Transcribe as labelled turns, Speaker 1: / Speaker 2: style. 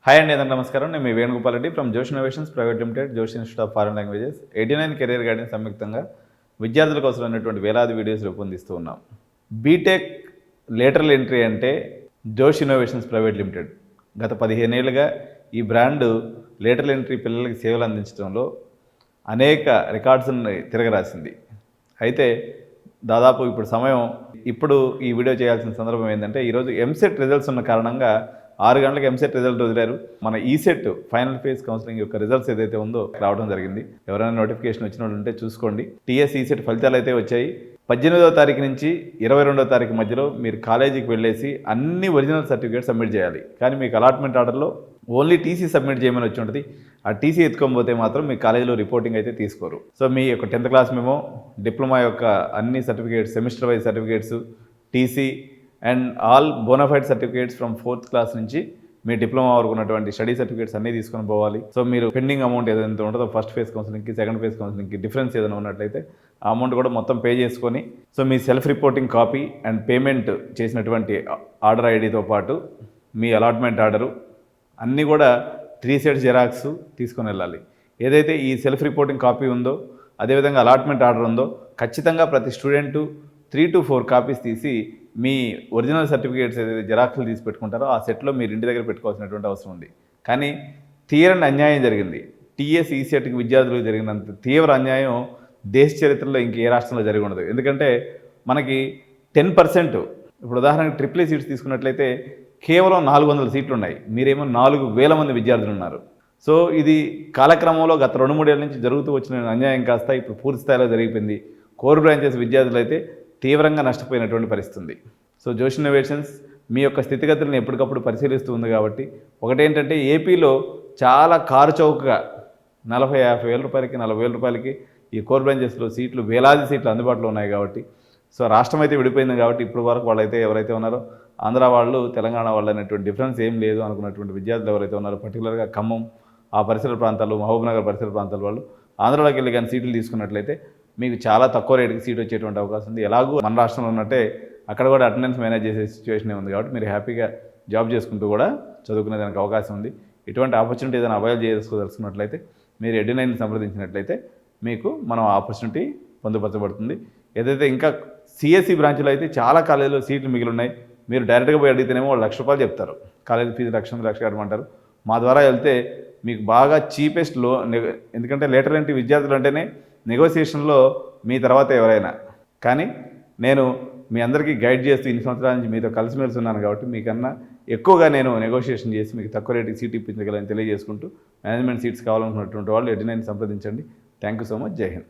Speaker 1: Hi అండి, అందరికీ నమస్కారం. నేను మీ వేణుగోపాల్ రెడ్డి ఫ్రమ్ జోష్ ఇన్నోవేషన్స్ ప్రైవేట్ లిమిటెడ్, జోష్ institute of foreign languages, 89 career guidance సంయుక్తంగా విద్యార్థుల కోసం ఉన్నటువంటి వేలాది వీడియోస్ రూపొందిస్తూ ఉన్నాం. బీటెక్ లేటరల్ ఎంట్రీ అంటే జోష్ ఇన్నోవేషన్స్ ప్రైవేట్ లిమిటెడ్ గత 15 ఏళ్ళుగా ఈ బ్రాండ్ లేటరల్ ఎంట్రీ పిల్లలకి సేవలు అందించడంలో అనేక రికార్డ్స్ని తిరగరాసింది. అయితే దాదాపు ఇప్పుడు ఈ వీడియో చేయాల్సిన సందర్భం ఏంటంటే, ఈరోజు ఎంసెట్ రిజల్ట్స్ ఉన్న కారణంగా 6 గంటలకు ఎంసెట్ రిజల్ట్ వదిలారు. మన ఈసెట్ ఫైనల్ ఫేజ్ కౌన్సిలింగ్ యొక్క రిజల్ట్స్ ఏదైతే ఉందో రావడం జరిగింది. ఎవరైనా నోటిఫికేషన్ వచ్చిన ఉంటే చూసుకోండి. టీఎస్ ఈసెట్ ఫలితాలు అయితే వచ్చాయి. 18వ తారీఖు నుంచి 22వ తారీఖు మధ్యలో మీరు కాలేజీకి వెళ్ళేసి అన్ని ఒరిజినల్ సర్టిఫికేట్ సబ్మిట్ చేయాలి. కానీ మీకు అలాట్మెంట్ ఆర్డర్లో ఓన్లీ టీసీ సబ్మిట్ చేయమని వచ్చి ఉంటుంది. ఆ టీసీ ఎత్తుకోకపోతే మాత్రం మీ కాలేజీలో రిపోర్టింగ్ అయితే తీసుకోరు. సో మీ యొక్క 10th క్లాస్ మేమో, డిప్లొమా యొక్క అన్ని certificates, semester wise certificates, TC and all bonafide certificates from 4th class నుంచి మీ డిప్లొమా వరకు ఉన్నటువంటి స్టడీ సర్టిఫికేట్స్ అన్నీ తీసుకొని పోవాలి. సో మీరు పెండింగ్ అమౌంట్ ఏదైతే ఉంటుందో ఫస్ట్ ఫేజ్ కౌన్సిలింగ్కి, సెకండ్ ఫేజ్ కౌన్సిలింగ్కి డిఫరెన్స్ ఏదైనా ఉన్నట్లయితే ఆ అమౌంట్ కూడా మొత్తం పే చేసుకొని, సో మీ self reporting copy and payment చేసినటువంటి ఆర్డర్ ఐడితో పాటు మీ అలాట్మెంట్ ఆర్డరు అన్నీ కూడా 3 సెట్స్ జెరాక్స్ తీసుకొని వెళ్ళాలి. ఏదైతే ఈ సెల్ఫ్ రిపోర్టింగ్ కాపీ ఉందో, అదేవిధంగా అలాట్మెంట్ ఆర్డర్ ఉందో, ఖచ్చితంగా ప్రతి స్టూడెంటు 3 to 4 కాపీస్ తీసి మీ ఒరిజినల్ సర్టిఫికేట్స్ ఏదైతే జెరాక్స్లు తీసి పెట్టుకుంటారో ఆ సెట్లో మీరు ఇంటి దగ్గర పెట్టుకోవాల్సినటువంటి అవసరం ఉంది. కానీ తీరని అన్యాయం జరిగింది. టీఎస్ ఈసెట్కి విద్యార్థులకు జరిగినంత తీవ్ర అన్యాయం దేశ చరిత్రలో ఇంకే రాష్ట్రంలో జరిగి ఉండదు. ఎందుకంటే మనకి 10%, ఇప్పుడు ఉదాహరణకు ట్రిపుల్ సీట్స్ తీసుకున్నట్లయితే కేవలం 400 సీట్లు ఉన్నాయి. మీరేమో 4,000 మంది విద్యార్థులు ఉన్నారు. సో ఇది కాలక్రమంలో గత 2-3 ఏళ్ళ నుంచి జరుగుతూ వచ్చిన అన్యాయం కాస్త ఇప్పుడు పూర్తి స్థాయిలో జరిగిపోయింది. కోర్ బ్రాంచెస్ విద్యార్థులు అయితే తీవ్రంగా నష్టపోయినటువంటి పరిస్థితి ఉంది. సో జోష్ ఇన్నోవేషన్స్ మీ యొక్క స్థితిగతులను ఎప్పటికప్పుడు పరిశీలిస్తూ ఉంది. కాబట్టి ఒకటేంటంటే, ఏపీలో చాలా కారు చౌకగా 40-50 వేల రూపాయలకి, 40 వేల రూపాయలకి ఈ కోర్ బ్రాంచెస్లో సీట్లు, వేలాది సీట్లు అందుబాటులో ఉన్నాయి. కాబట్టి సో రాష్ట్రం అయితే విడిపోయింది కాబట్టి ఇప్పుడు వరకు వాళ్ళైతే ఎవరైతే ఉన్నారో ఆంధ్ర వాళ్ళు, తెలంగాణ వాళ్ళు అనేటువంటి డిఫరెన్స్ ఏం లేదు అనుకున్నటువంటి విద్యార్థులు ఎవరైతే ఉన్నారో, పర్టికులర్గా ఖమ్మం ఆ పరిసర ప్రాంతాలు, మహబూబ్నగర్ పరిసర ప్రాంతాల వాళ్ళు ఆంధ్రాలోకి వెళ్ళి కానీ సీట్లు తీసుకున్నట్లయితే మీకు చాలా తక్కువ రేటుకి సీట్ వచ్చేటువంటి అవకాశం ఉంది. ఎలాగూ మన రాష్ట్రంలో ఉన్నట్టే అక్కడ కూడా అటెండెన్స్ మేనేజ్ చేసే సిచ్యువేషనే ఉంది. కాబట్టి మీరు హ్యాపీగా జాబ్ చేసుకుంటూ కూడా చదువుకునే దానికి అవకాశం ఉంది. ఇటువంటి ఆపర్చునిటీ ఏదైనా అవైల్ చేసుకోదలుచుకున్నట్లయితే మీరు 89ని సంప్రదించినట్లయితే మీకు మనం ఆపర్చునిటీ పొందుపరచబడుతుంది. ఏదైతే ఇంకా సిఎస్సి బ్రాంచ్లో అయితే చాలా కాలేజీలో సీట్లు మిగిలి ఉన్నాయి. మీరు డైరెక్ట్గా పోయి అడిగితేనేమో వాళ్ళు ₹1,00,000 చెప్తారు. కాలేజీ ఫీజు లక్ష కట్టమంటారు. మా ద్వారా వెళ్తే మీకు బాగా చీపెస్ట్ ఎందుకంటే లేటర్ ఎంట్రీ విద్యార్థులు అంటేనే నెగోసియేషన్లో మీ తర్వాత ఎవరైనా. కానీ నేను మీ అందరికీ గైడ్ చేస్తూ ఇన్ని సంవత్సరాల నుంచి మీతో కలిసిమెలిసి ఉన్నాను. కాబట్టి మీకన్నా ఎక్కువగా నేను నెగోషియేషన్ చేసి మీకు తక్కువ రేటుకి సీట్ ఇప్పించగలని తెలియజేసుకుంటూ, మేనేజ్మెంట్ సీట్స్ కావాలనుకున్నటువంటి వాళ్ళు 89 సంప్రదించండి. Thank you so much. జై హింద్.